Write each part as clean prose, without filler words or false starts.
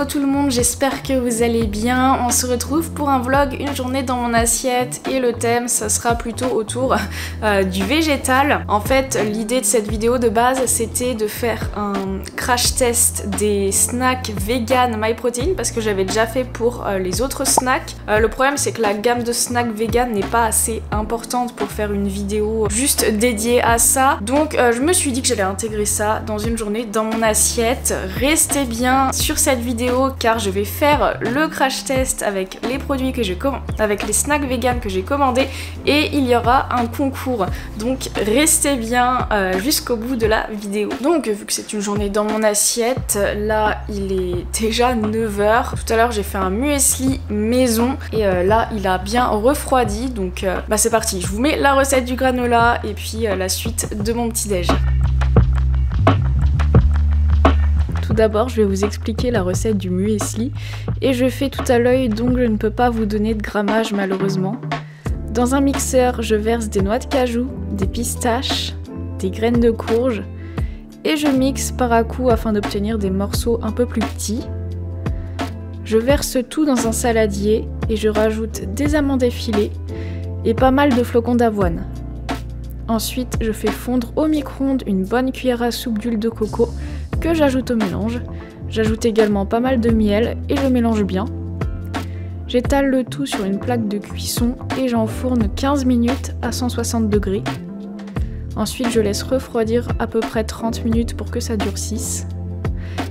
Hello tout le monde, j'espère que vous allez bien. On se retrouve pour un vlog, une journée dans mon assiette et le thème ça sera plutôt autour du végétal. En fait l'idée de cette vidéo de base c'était de faire un crash test des snacks vegan MyProtein parce que j'avais déjà fait pour les autres snacks. Le problème c'est que la gamme de snacks vegan n'est pas assez importante pour faire une vidéo juste dédiée à ça. Donc je me suis dit que j'allais intégrer ça dans une journée dans mon assiette. Restez bien sur cette vidéo car je vais faire le crash test avec les produits que j'ai commandés, avec les snacks vegan que j'ai commandés et il y aura un concours. Donc restez bien jusqu'au bout de la vidéo. Donc vu que c'est une journée dans mon assiette, là il est déjà 9 h. Tout à l'heure j'ai fait un muesli maison et là il a bien refroidi donc c'est parti. Je vous mets la recette du granola et puis la suite de mon petit déj. Tout d'abord, je vais vous expliquer la recette du muesli et je fais tout à l'œil donc je ne peux pas vous donner de grammage malheureusement. Dans un mixeur, je verse des noix de cajou, des pistaches, des graines de courge et je mixe par à-coups afin d'obtenir des morceaux un peu plus petits. Je verse tout dans un saladier et je rajoute des amandes effilées et pas mal de flocons d'avoine. Ensuite, je fais fondre au micro-ondes une bonne cuillère à soupe d'huile de coco que j'ajoute au mélange. J'ajoute également pas mal de miel et je mélange bien. J'étale le tout sur une plaque de cuisson et j'enfourne 15 minutes à 160 degrés. Ensuite, je laisse refroidir à peu près 30 minutes pour que ça durcisse.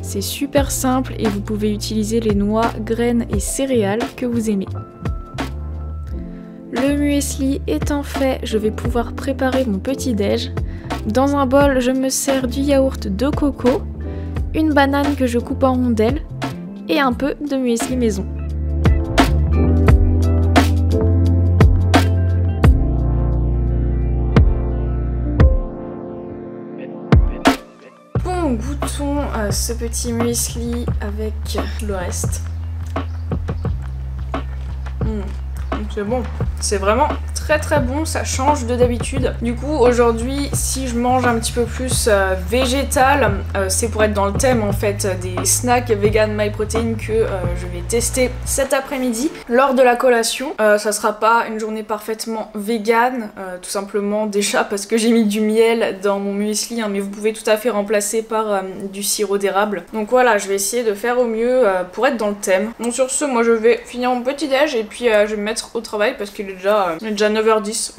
C'est super simple et vous pouvez utiliser les noix, graines et céréales que vous aimez. Le muesli étant fait, je vais pouvoir préparer mon petit déj. Dans un bol, je me sers du yaourt de coco, une banane que je coupe en rondelles et un peu de muesli maison. Bon, goûtons ce petit muesli avec le reste. C'est bon, c'est vraiment très bon, ça change de d'habitude. Du coup aujourd'hui si je mange un petit peu plus végétal, c'est pour être dans le thème en fait des snacks vegan MyProtein que je vais tester cet après-midi lors de la collation. Ça sera pas une journée parfaitement vegan, tout simplement déjà parce que j'ai mis du miel dans mon muesli, mais vous pouvez tout à fait remplacer par du sirop d'érable. Donc voilà, je vais essayer de faire au mieux pour être dans le thème. Donc sur ce, moi je vais finir mon petit déj et puis je vais me mettre au travail parce qu'il est déjà 9 h 10.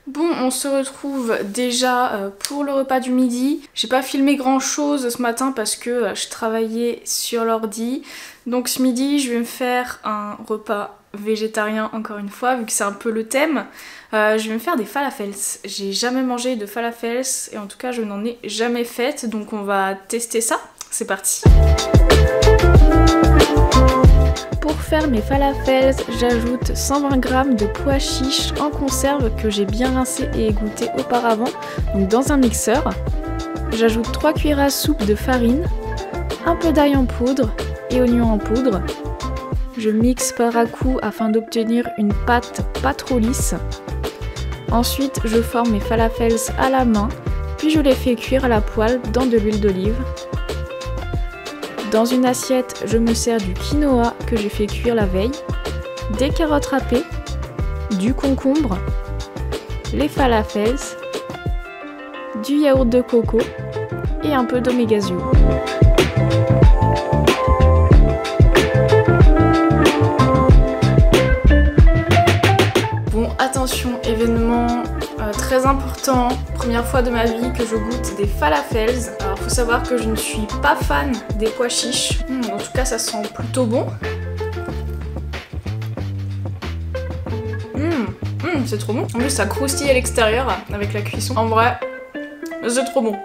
Bon, on se retrouve déjà pour le repas du midi. J'ai pas filmé grand chose ce matin parce que je travaillais sur l'ordi. Donc ce midi, je vais me faire un repas végétarien encore une fois, vu que c'est un peu le thème. Je vais me faire des falafels. J'ai jamais mangé de falafels et en tout cas, je n'en ai jamais fait. Donc on va tester ça. C'est parti. Pour faire mes falafels, j'ajoute 120 g de pois chiches en conserve que j'ai bien rincé et égoutté auparavant, donc dans un mixeur. J'ajoute 3 cuillères à soupe de farine, un peu d'ail en poudre et oignon en poudre. Je mixe par à-coups afin d'obtenir une pâte pas trop lisse. Ensuite, je forme mes falafels à la main, puis je les fais cuire à la poêle dans de l'huile d'olive. Dans une assiette, je me sers du quinoa que j'ai fait cuire la veille, des carottes râpées, du concombre, les falafels, du yaourt de coco et un peu d'oméga-zio. Bon, attention, événement très important, première fois de ma vie que je goûte des falafels. Alors faut savoir que je ne suis pas fan des pois chiches, en tout cas ça sent plutôt bon. C'est trop bon. En plus ça croustille à l'extérieur avec la cuisson. En vrai, c'est trop bon.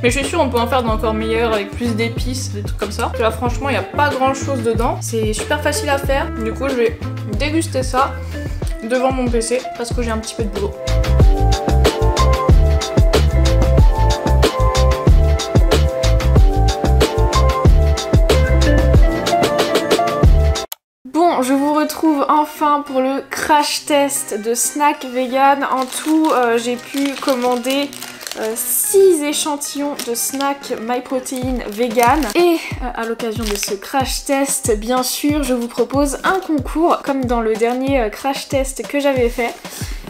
Mais je suis sûre on peut en faire d'encore meilleur avec plus d'épices, des trucs comme ça. Là franchement il n'y a pas grand chose dedans. C'est super facile à faire. Du coup je vais déguster ça devant mon PC parce que j'ai un petit peu de boulot. Bon, je vous retrouve enfin pour le crash test de snack vegan. En tout, j'ai pu commander 6 échantillons de snacks MyProtein vegan. Et à l'occasion de ce crash test, bien sûr, je vous propose un concours comme dans le dernier crash test que j'avais fait.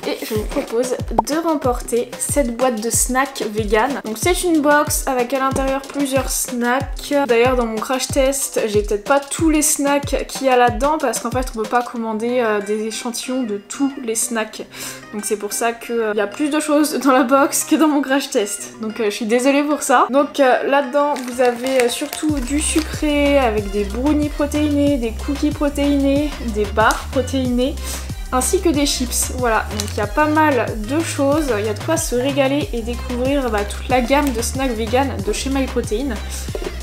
Et je vous propose de remporter cette boîte de snacks vegan. Donc c'est une box avec à l'intérieur plusieurs snacks. D'ailleurs dans mon crash test, j'ai peut-être pas tous les snacks qu'il y a là-dedans parce qu'en fait on peut pas commander des échantillons de tous les snacks. Donc c'est pour ça qu'il y a plus de choses dans la box que dans mon crash test. Donc je suis désolée pour ça. Donc là-dedans vous avez surtout du sucré avec des brownies protéinés, des cookies protéinés, des barres protéinées, ainsi que des chips. Voilà, donc il y a pas mal de choses, il y a de quoi se régaler et découvrir toute la gamme de snacks vegan de chez MyProtein.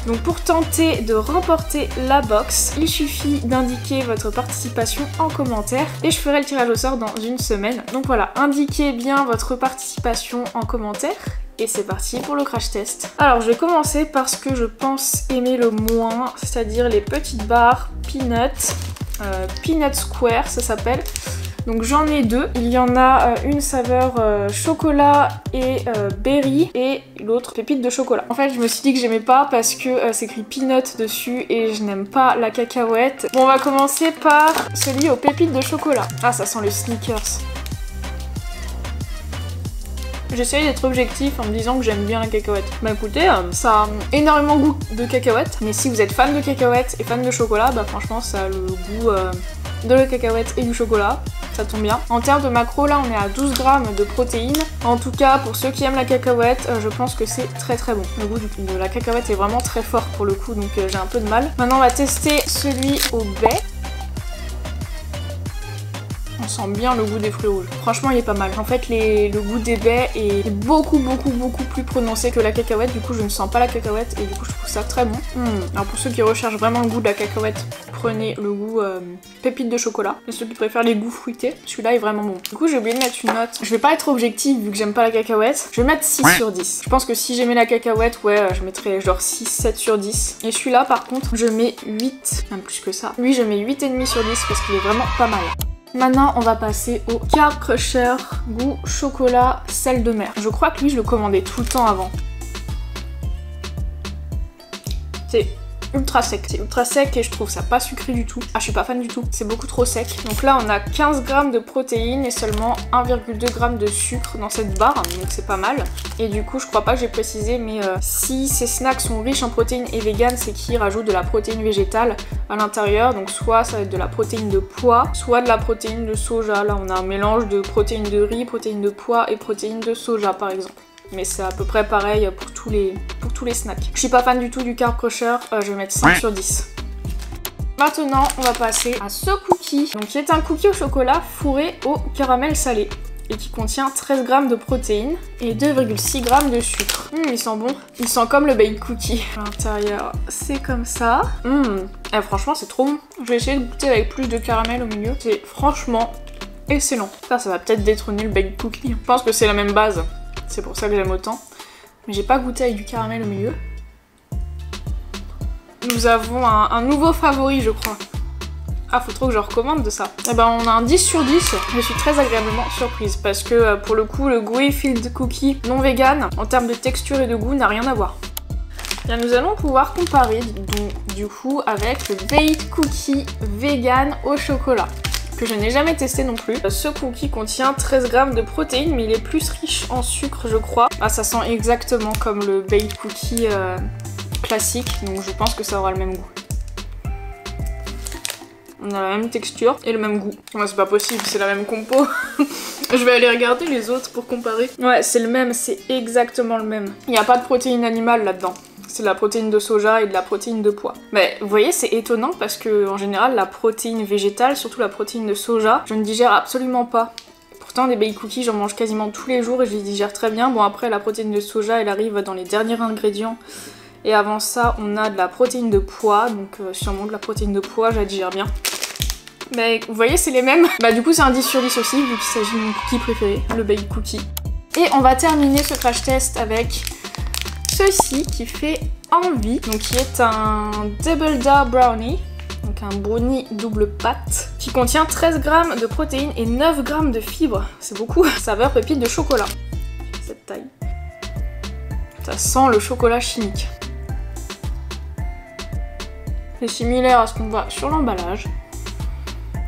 Donc pour tenter de remporter la box, il suffit d'indiquer votre participation en commentaire et je ferai le tirage au sort dans une semaine. Donc voilà, indiquez bien votre participation en commentaire. Et c'est parti pour le crash test. Alors je vais commencer par ce que je pense aimer le moins, c'est-à-dire les petites barres Peanut. Peanut Square ça s'appelle. Donc j'en ai deux. Il y en a une saveur chocolat et berry et l'autre pépite de chocolat. En fait je me suis dit que j'aimais pas parce que c'est écrit peanut dessus et je n'aime pas la cacahuète. Bon on va commencer par celui aux pépites de chocolat. Ah ça sent le Snickers. J'essaye d'être objectif en me disant que j'aime bien la cacahuète. Bah écoutez, ça a énormément goût de cacahuète, mais si vous êtes fan de cacahuète et fan de chocolat, bah franchement ça a le goût de la cacahuète et du chocolat, ça tombe bien. En termes de macro, là on est à 12 grammes de protéines. En tout cas, pour ceux qui aiment la cacahuète, je pense que c'est très très bon. Le goût de la cacahuète est vraiment très fort pour le coup, donc j'ai un peu de mal. Maintenant on va tester celui au baies. On sent bien le goût des fruits rouges. Franchement, il est pas mal. En fait, le goût des baies est beaucoup plus prononcé que la cacahuète. Du coup, je ne sens pas la cacahuète et du coup, je trouve ça très bon. Alors pour ceux qui recherchent vraiment le goût de la cacahuète, prenez le goût pépite de chocolat. Et ceux qui préfèrent les goûts fruités, celui-là est vraiment bon. Du coup, j'ai oublié de mettre une note. Je vais pas être objective vu que j'aime pas la cacahuète. Je vais mettre 6 sur 10. Je pense que si j'aimais la cacahuète, ouais, je mettrais genre 6, 7 sur 10. Et celui-là, par contre, je mets 8, même plus que ça. Lui, je mets 8,5 sur 10 parce qu'il est vraiment pas mal. Maintenant, on va passer au Carb Crusher goût chocolat sel de mer. Je crois que lui, je le commandais tout le temps avant. C'est ultra sec. C'est ultra sec et je trouve ça pas sucré du tout. Ah, je suis pas fan du tout. C'est beaucoup trop sec. Donc là, on a 15 grammes de protéines et seulement 1,2 g de sucre dans cette barre. Donc c'est pas mal. Et du coup, je crois pas que j'ai précisé, mais si ces snacks sont riches en protéines et vegan, c'est qu'ils rajoutent de la protéine végétale à l'intérieur. Donc soit ça va être de la protéine de pois, soit de la protéine de soja. Là, on a un mélange de protéines de riz, protéines de pois et protéines de soja, par exemple. Mais c'est à peu près pareil pour tous les snacks. Je suis pas fan du tout du Carb Crusher, je vais mettre 5 sur 10. Maintenant, on va passer à ce cookie, donc qui est un cookie au chocolat fourré au caramel salé et qui contient 13 g de protéines et 2,6 g de sucre. Il sent bon. Il sent comme le baked cookie. À l'intérieur, c'est comme ça. Et franchement, c'est trop bon. Je vais essayer de goûter avec plus de caramel au milieu. C'est franchement excellent. Ça va peut-être détrôner le baked cookie. Je pense que c'est la même base. C'est pour ça que j'aime autant. Mais j'ai pas goûté avec du caramel au milieu. Nous avons un nouveau favori, je crois. Ah, faut trop que je recommande de ça. Eh ben, on a un 10 sur 10. Je suis très agréablement surprise parce que pour le coup, le Gooey Field Cookie non vegan, en termes de texture et de goût, n'a rien à voir. Bien, nous allons pouvoir comparer du coup avec le Baked Cookie vegan au chocolat, que je n'ai jamais testé non plus. Ce cookie contient 13 g de protéines, mais il est plus riche en sucre, je crois. Ah, ça sent exactement comme le baked cookie classique, donc je pense que ça aura le même goût. On a la même texture et le même goût. Ouais, c'est pas possible, c'est la même compo. Je vais aller regarder les autres pour comparer. Ouais, c'est le même, c'est exactement le même. Il n'y a pas de protéines animales là-dedans. C'est de la protéine de soja et de la protéine de pois. Mais vous voyez, c'est étonnant parce que en général, la protéine végétale, surtout la protéine de soja, je ne digère absolument pas. Pourtant, des baked cookies, j'en mange quasiment tous les jours et je les digère très bien. Bon, après, la protéine de soja, elle arrive dans les derniers ingrédients. Et avant ça, on a de la protéine de pois. Donc, sûrement de la protéine de pois, je la digère bien. Mais vous voyez, c'est les mêmes. Bah, du coup, c'est un 10 sur 10 aussi, vu qu'il s'agit de mon cookie préféré, le baked cookie. Et on va terminer ce crash test avec ceci qui fait envie, donc qui est un Double Da Brownie, donc un brownie double pâte, qui contient 13 g de protéines et 9 g de fibres, c'est beaucoup, saveur pépite de chocolat, cette taille. Ça sent le chocolat chimique. C'est similaire à ce qu'on voit sur l'emballage.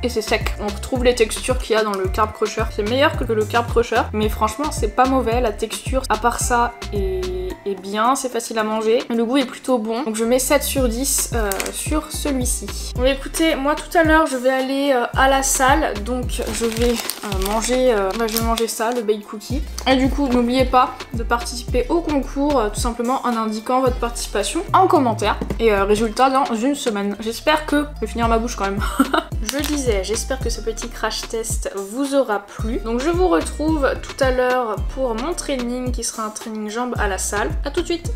Et c'est sec. On retrouve les textures qu'il y a dans le Carb Crusher. C'est meilleur que le Carb Crusher, mais franchement c'est pas mauvais. La texture, à part ça, est bien, c'est facile à manger. Le goût est plutôt bon. Donc je mets 7 sur 10 sur celui-ci. Bon écoutez, moi tout à l'heure je vais aller à la salle. Donc je vais manger ça, le baked cookie. Et du coup, n'oubliez pas de participer au concours, tout simplement en indiquant votre participation en commentaire. Et résultat dans une semaine. J'espère que... Je vais finir ma bouche quand même. Je disais, j'espère que ce petit crash test vous aura plu. Donc je vous retrouve tout à l'heure pour mon training qui sera un training jambes à la salle. A tout de suite.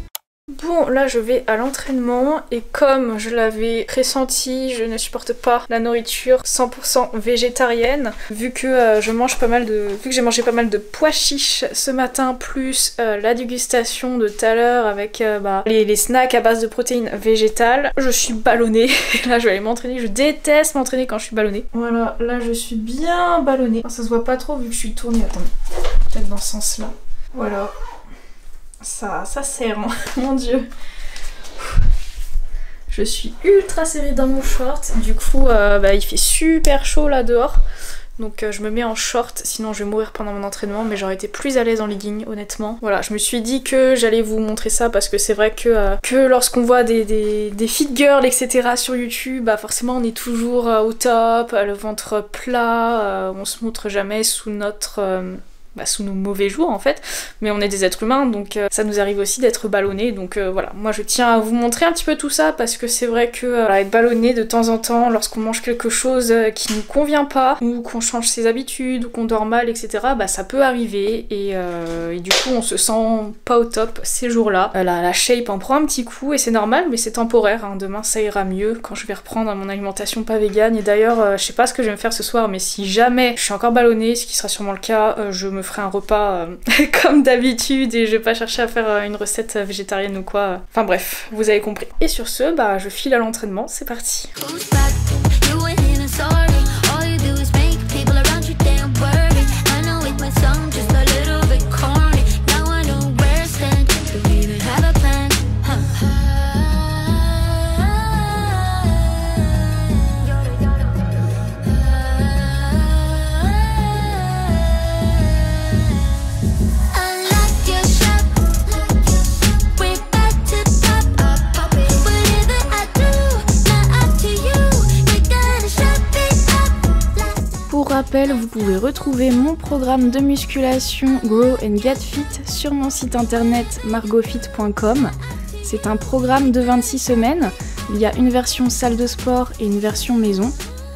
Bon, là je vais à l'entraînement et comme je l'avais pressenti, je ne supporte pas la nourriture 100% végétarienne. Vu que j'ai mangé pas mal de pois chiches ce matin, plus la dégustation de tout à l'heure avec les snacks à base de protéines végétales, je suis ballonnée. Là je vais aller m'entraîner, je déteste m'entraîner quand je suis ballonnée. Voilà, là je suis bien ballonnée. Enfin, ça se voit pas trop vu que je suis tournée, attendez, peut-être dans ce sens-là. Voilà. Ça serre, hein. Mon dieu. Je suis ultra serrée dans mon short. Du coup, il fait super chaud là dehors. Donc je me mets en short, sinon je vais mourir pendant mon entraînement, mais j'aurais été plus à l'aise en legging, honnêtement. Voilà, je me suis dit que j'allais vous montrer ça parce que c'est vrai que lorsqu'on voit des fit girls, etc. sur YouTube, forcément on est toujours au top, le ventre plat, on se montre jamais sous sous nos mauvais jours en fait, mais on est des êtres humains donc ça nous arrive aussi d'être ballonnés, donc voilà, moi je tiens à vous montrer un petit peu tout ça parce que c'est vrai que être ballonné de temps en temps lorsqu'on mange quelque chose qui nous convient pas ou qu'on change ses habitudes ou qu'on dort mal, etc., ça peut arriver et du coup on se sent pas au top ces jours-là. La shape en prend un petit coup et c'est normal, mais c'est temporaire, hein. Demain ça ira mieux quand je vais reprendre mon alimentation pas végane et d'ailleurs je sais pas ce que je vais me faire ce soir, mais si jamais je suis encore ballonnée, ce qui sera sûrement le cas, je me ferai un repas comme d'habitude et je vais pas chercher à faire une recette végétarienne ou quoi. Enfin bref, vous avez compris. Et sur ce, je file à l'entraînement, c'est parti. Pour rappel, vous pouvez retrouver mon programme de musculation Grow and Get Fit sur mon site internet margofit.com. C'est un programme de 26 semaines. Il y a une version salle de sport et une version maison.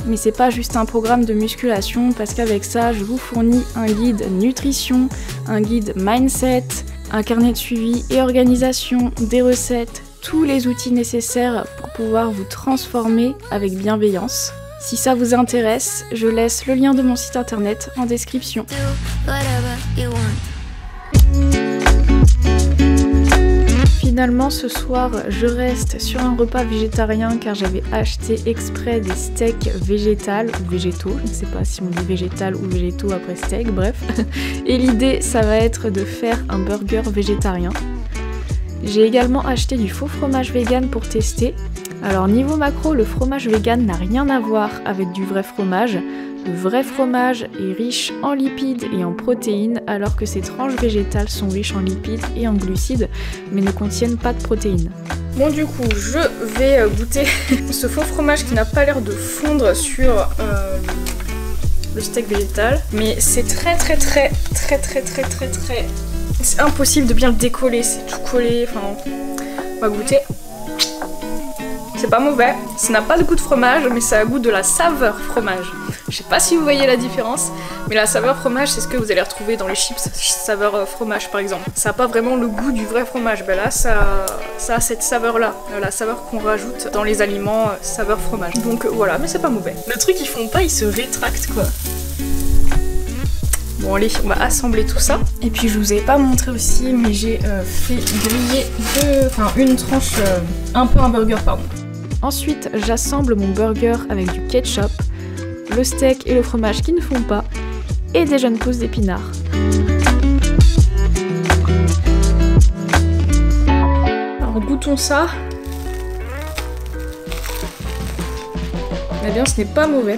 Mais c'est pas juste un programme de musculation parce qu'avec ça, je vous fournis un guide nutrition, un guide mindset, un carnet de suivi et organisation, des recettes, tous les outils nécessaires pour pouvoir vous transformer avec bienveillance. Si ça vous intéresse, je laisse le lien de mon site internet en description. Finalement, ce soir, je reste sur un repas végétarien car j'avais acheté exprès des steaks végétales ou végétaux. Je ne sais pas si on dit végétal ou végétaux après steak, bref. Et l'idée, ça va être de faire un burger végétarien. J'ai également acheté du faux fromage vegan pour tester. Alors niveau macro, le fromage vegan n'a rien à voir avec du vrai fromage. Le vrai fromage est riche en lipides et en protéines, alors que ces tranches végétales sont riches en lipides et en glucides, mais ne contiennent pas de protéines. Bon du coup, je vais goûter ce faux fromage qui n'a pas l'air de fondre sur le steak végétal, mais c'est très... C'est impossible de bien le décoller, c'est tout collé, enfin... On va goûter. C'est pas mauvais, ça n'a pas de goût de fromage, mais ça a goût de la saveur fromage. Je sais pas si vous voyez la différence, mais la saveur fromage, c'est ce que vous allez retrouver dans les chips saveur fromage par exemple. Ça n'a pas vraiment le goût du vrai fromage, ben là ça a cette saveur-là, la saveur qu'on rajoute dans les aliments saveur fromage. Donc voilà, mais c'est pas mauvais. Le truc ils font pas, ils se rétractent quoi. Bon allez, on va assembler tout ça. Et puis je vous ai pas montré aussi, mais j'ai fait griller une tranche, un peu un burger pardon. Ensuite, j'assemble mon burger avec du ketchup, le steak et le fromage qui ne font pas, et des jeunes pousses d'épinards. goûtons ça. Eh bien, ce n'est pas mauvais.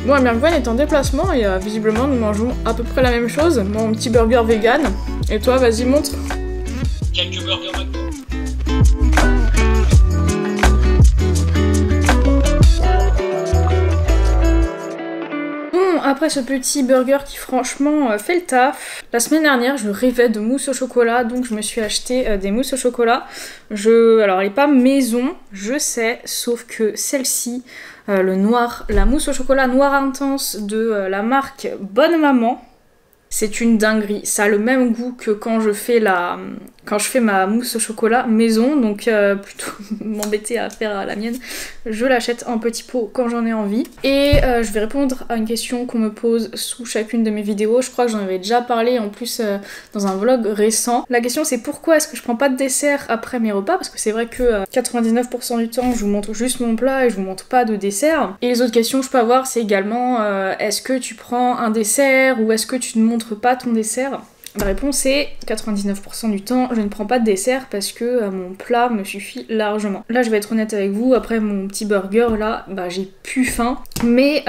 Bon, Amirgwen est en déplacement et visiblement nous mangeons à peu près la même chose. Mon petit burger vegan. Et toi, vas-y, montre. Quelques burgers McDo. Bon, après ce petit burger qui franchement fait le taf, la semaine dernière je rêvais de mousse au chocolat, donc je me suis acheté des mousses au chocolat. Alors elle est pas maison, je sais, sauf que celle-ci, la mousse au chocolat noir intense de la marque Bonne Maman, c'est une dinguerie. Ça a le même goût que quand je fais ma mousse au chocolat maison, donc plutôt m'embêter à faire la mienne, je l'achète en petit pot quand j'en ai envie. Et je vais répondre à une question qu'on me pose sous chacune de mes vidéos. Je crois que j'en avais déjà parlé en plus dans un vlog récent. La question c'est pourquoi est-ce que je prends pas de dessert après mes repas, parce que c'est vrai que 99% du temps je vous montre juste mon plat et je vous montre pas de dessert. Et les autres questions que je peux avoir c'est également est-ce que tu prends un dessert ou est-ce que tu ne montres pas ton dessert? La réponse est 99% du temps, je ne prends pas de dessert parce que mon plat me suffit largement. Là, je vais être honnête avec vous, après mon petit burger, là, bah j'ai plus faim, mais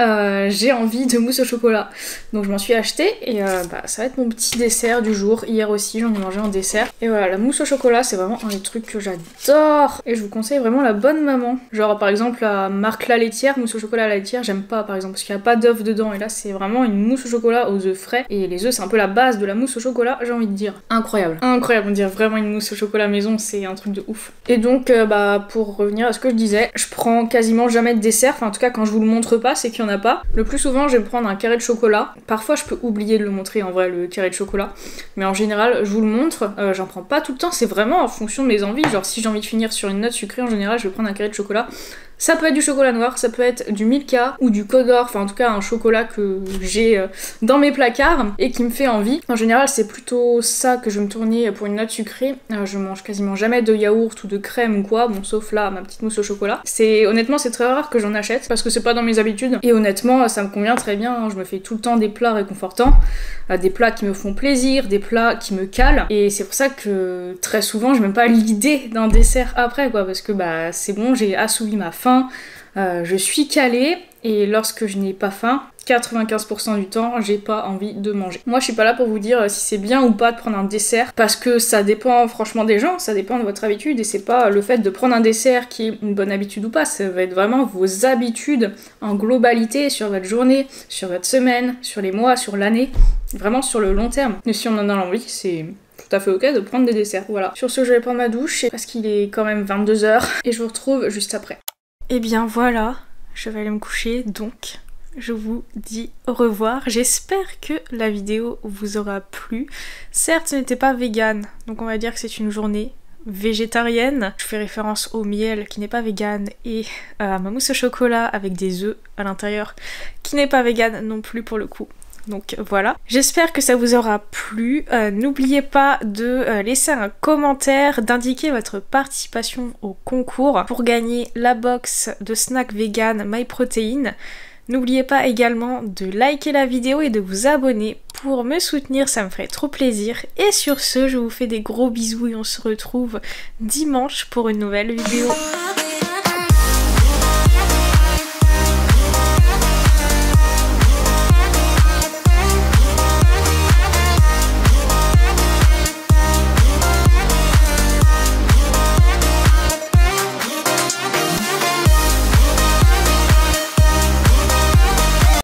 j'ai envie de mousse au chocolat. Donc je m'en suis acheté et ça va être mon petit dessert du jour. Hier aussi, j'en ai mangé un dessert. Et voilà, la mousse au chocolat, c'est vraiment un des trucs que j'adore. Et je vous conseille vraiment la Bonne Maman. Genre par exemple la marque La Laitière, mousse au chocolat à la laitière, j'aime pas par exemple parce qu'il n'y a pas d'œufs dedans. Et là, c'est vraiment une mousse au chocolat aux œufs frais. Et les œufs, c'est un peu la base de la mousse au chocolat, j'ai envie de dire. Incroyable. Incroyable, on dirait vraiment une mousse au chocolat maison, c'est un truc de ouf. Et donc, pour revenir à ce que je disais, je prends quasiment jamais de dessert, enfin en tout cas quand je vous le montre pas, c'est qu'il y en a pas. Le plus souvent, je vais me prendre un carré de chocolat. Parfois, je peux oublier de le montrer en vrai, le carré de chocolat. Mais en général, je vous le montre, j'en prends pas tout le temps, c'est vraiment en fonction de mes envies. Genre si j'ai envie de finir sur une note sucrée, en général, je vais prendre un carré de chocolat. Ça peut être du chocolat noir, ça peut être du Milka ou du Codor, enfin en tout cas un chocolat que j'ai dans mes placards et qui me fait envie. En général c'est plutôt ça que je vais me tourner pour une note sucrée. Je mange quasiment jamais de yaourt ou de crème ou quoi, bon sauf là ma petite mousse au chocolat. Honnêtement c'est très rare que j'en achète parce que c'est pas dans mes habitudes et honnêtement ça me convient très bien, je me fais tout le temps des plats réconfortants, des plats qui me font plaisir, des plats qui me calent et c'est pour ça que très souvent j'ai même pas l'idée d'un dessert après quoi parce que c'est bon, j'ai assouvi ma faim. Je suis calée et lorsque je n'ai pas faim, 95% du temps, j'ai pas envie de manger. Moi, je suis pas là pour vous dire si c'est bien ou pas de prendre un dessert parce que ça dépend franchement des gens, ça dépend de votre habitude et c'est pas le fait de prendre un dessert qui est une bonne habitude ou pas, ça va être vraiment vos habitudes en globalité sur votre journée, sur votre semaine, sur les mois, sur l'année, vraiment sur le long terme. Et si on en a l'envie, c'est tout à fait ok de prendre des desserts. Voilà. Sur ce, je vais prendre ma douche parce qu'il est quand même 22 h et je vous retrouve juste après. Et bien voilà, je vais aller me coucher, donc je vous dis au revoir. J'espère que la vidéo vous aura plu. Certes, ce n'était pas vegan, donc on va dire que c'est une journée végétarienne. Je fais référence au miel qui n'est pas vegan et à ma mousse au chocolat avec des œufs à l'intérieur qui n'est pas vegan non plus pour le coup. Donc voilà, j'espère que ça vous aura plu. N'oubliez pas de laisser un commentaire, d'indiquer votre participation au concours pour gagner la box de snack vegan MyProtein. N'oubliez pas également de liker la vidéo et de vous abonner pour me soutenir, ça me ferait trop plaisir. Et sur ce, je vous fais des gros bisous et on se retrouve dimanche pour une nouvelle vidéo.